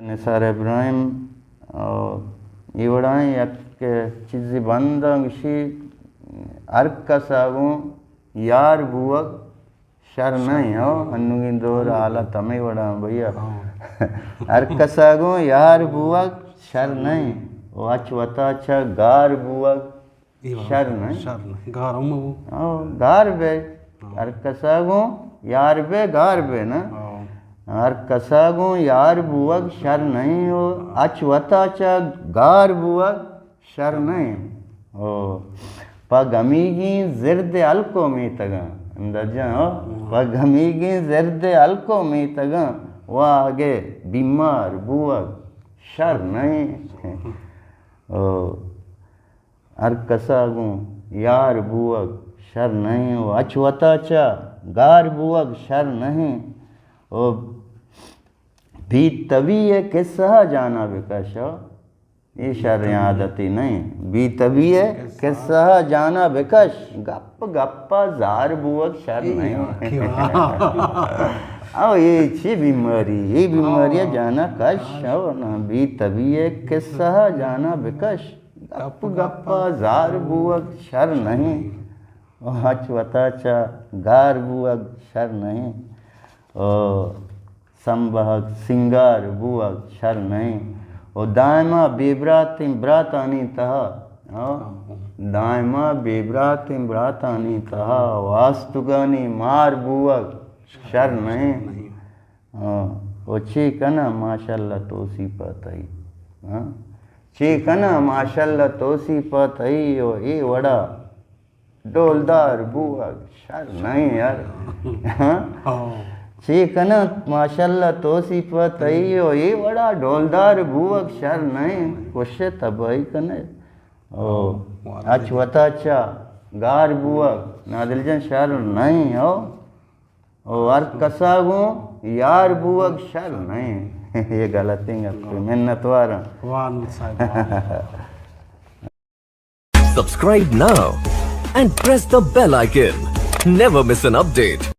निसार इब्राहिम इवड़ाएं यक चीज़ बंदंगशी अर्क सागु यार बुवक शर नहीं हो अन्नुगी दोर आला तमे वड़ा भैया अर्क सागु यार बुवक शर नहीं वो अचवता अच्छा गार बुवक शर नहीं गार बे अर्क सागु यार बे गार बे ना और कसागो यार बुवक शर नहीं हो अचवता चा गार बुवक शर नहीं हो पगमीगी जिर्द अलको में तगा अंदाजा हो पगमीगी जिर्द अलको में तगा वह आगे बीमार बुवक शर नहीं हो और कसागो यार बुवक शर नहीं हो अचवता चा गार बुवक शर नहीं ओ भी तभी है किस्सा जाना विकश हो ये शर आदती नहीं भी तभी है किस्सा जाना विकश गप गप्पा जार बुवक शर नहीं आओ ये छी बीमारी जाना कश हो ना भी तभी है किस्सा जाना विकश गप गप्पा जार बुवक शर नहीं अचवता चा गार बुवक शर नहीं ओ संबहक सिंगार बुवक शर नहीं ओ दायमा बेबरातिम ब्रातानी तहा दायमा बेबरातिम ब्रातानी तहा वास्तुगानी मार बुवक शर नहीं ओ चीकना माशाल्लाह तोसी पतई चीकना माशाल्लाह तोसी पतई ओ ए वड़ा डोलदार बुवक शर नहीं यार चीकना माशाल्लाह तोसी पतई हो ये बड़ा डोलदार बुवक शर नहीं कुछ तबाही कने ओ अचवता चा गार बुवक नादिलजन शर नहीं हो ओ अर कसागो यार बुवक शर नहीं ये गलती है मिन्नत वारा Subscribe now and press the bell icon. Never miss an update.